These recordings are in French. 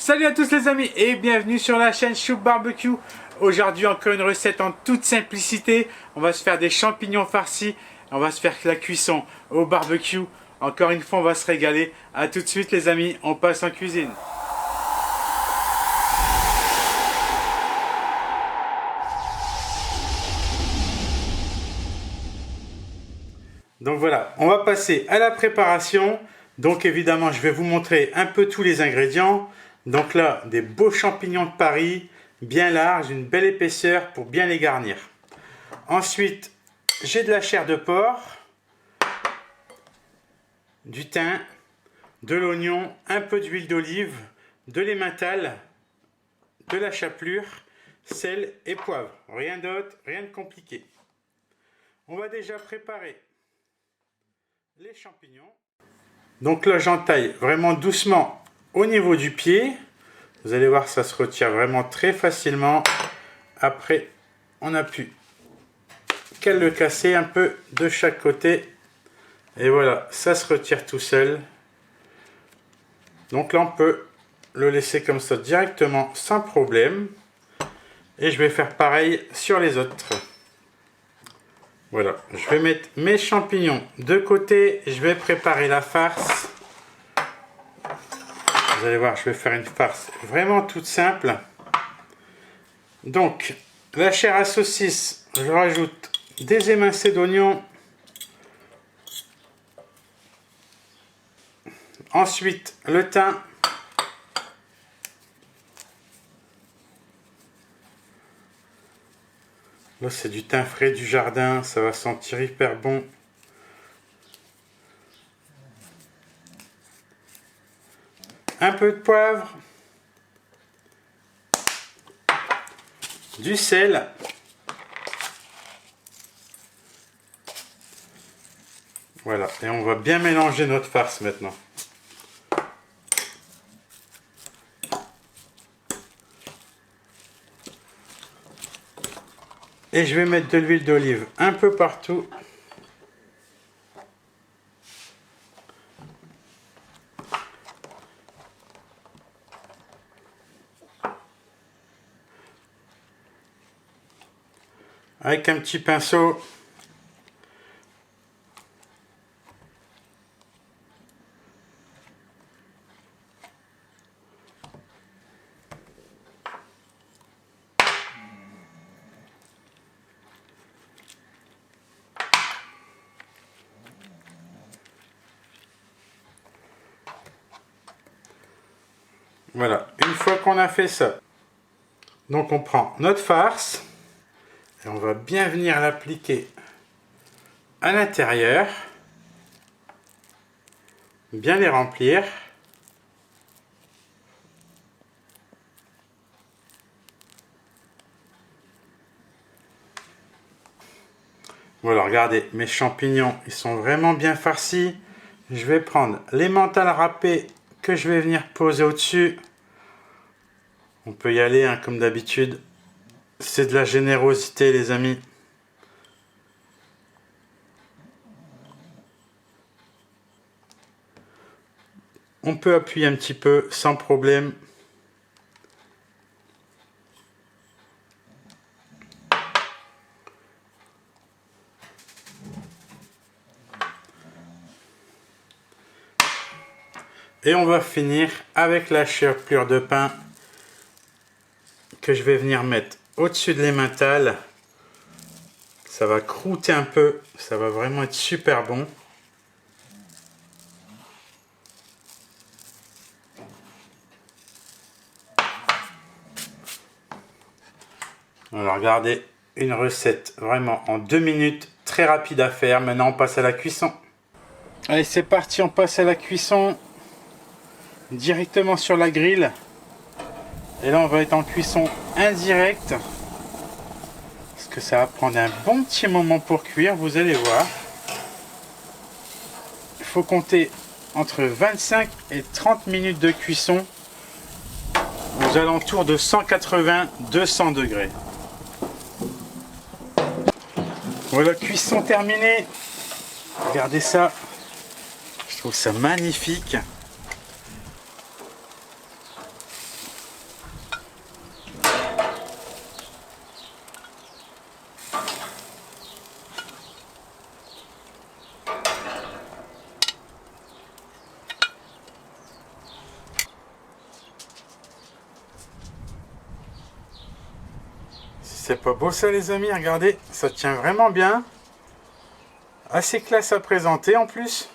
Salut à tous les amis et bienvenue sur la chaîne Choup Barbecue. Aujourd'hui encore une recette en toute simplicité. On va se faire des champignons farcis. On va se faire la cuisson au barbecue. Encore une fois on va se régaler. A tout de suite les amis, on passe en cuisine. Donc voilà, on va passer à la préparation. Donc évidemment je vais vous montrer un peu tous les ingrédients. Donc là, des beaux champignons de Paris, bien larges, une belle épaisseur pour bien les garnir. Ensuite, j'ai de la chair de porc, du thym, de l'oignon, un peu d'huile d'olive, de l'emmental, de la chapelure, sel et poivre. Rien d'autre, rien de compliqué. On va déjà préparer les champignons. Donc là, j'entaille vraiment doucement au niveau du pied. Vous allez voir, ça se retire vraiment très facilement. Après, on n'a plus qu'à le casser un peu de chaque côté. Et voilà, ça se retire tout seul. Donc là, on peut le laisser comme ça directement sans problème. Et je vais faire pareil sur les autres. Voilà, je vais mettre mes champignons de côté. Je vais préparer la farce. Vous allez voir, je vais faire une farce vraiment toute simple. Donc, la chair à saucisse, je rajoute des émincés d'oignon. Ensuite, le thym. Là, c'est du thym frais du jardin, ça va sentir hyper bon. Un peu de poivre, du sel, voilà, et on va bien mélanger notre farce maintenant. Et je vais mettre de l'huile d'olive un peu partout. Avec un petit pinceau. Voilà, une fois qu'on a fait ça, donc on prend notre farce et on va bien venir l'appliquer à l'intérieur, bien les remplir. Voilà, regardez, mes champignons, ils sont vraiment bien farcis. Je vais prendre l'emmental râpé que je vais venir poser au-dessus. On peut y aller hein, comme d'habitude. C'est de la générosité les amis. On peut appuyer un petit peu sans problème. Et on va finir avec la chapelure de pain que je vais venir mettre au-dessus de l'emmental. Ça va croûter un peu, ça va vraiment être super bon. Alors regardez, une recette vraiment en 2 minutes, très rapide à faire. Maintenant on passe à la cuisson. Allez c'est parti, on passe à la cuisson directement sur la grille. Et là on va être en cuisson indirecte. Parce que ça va prendre un bon petit moment pour cuire, vous allez voir. Il faut compter entre 25 et 30 minutes de cuisson aux alentours de 180-200 degrés. Voilà, cuisson terminée. Regardez ça. Je trouve ça magnifique. C'est pas beau ça les amis, regardez, ça tient vraiment bien. Assez classe à présenter en plus.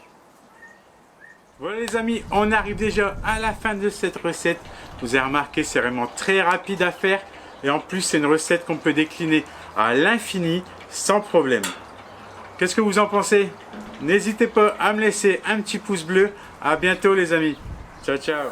Voilà les amis, on arrive déjà à la fin de cette recette. Vous avez remarqué, c'est vraiment très rapide à faire. Et en plus, c'est une recette qu'on peut décliner à l'infini sans problème. Qu'est-ce que vous en pensez? N'hésitez pas à me laisser un petit pouce bleu. À bientôt les amis. Ciao, ciao.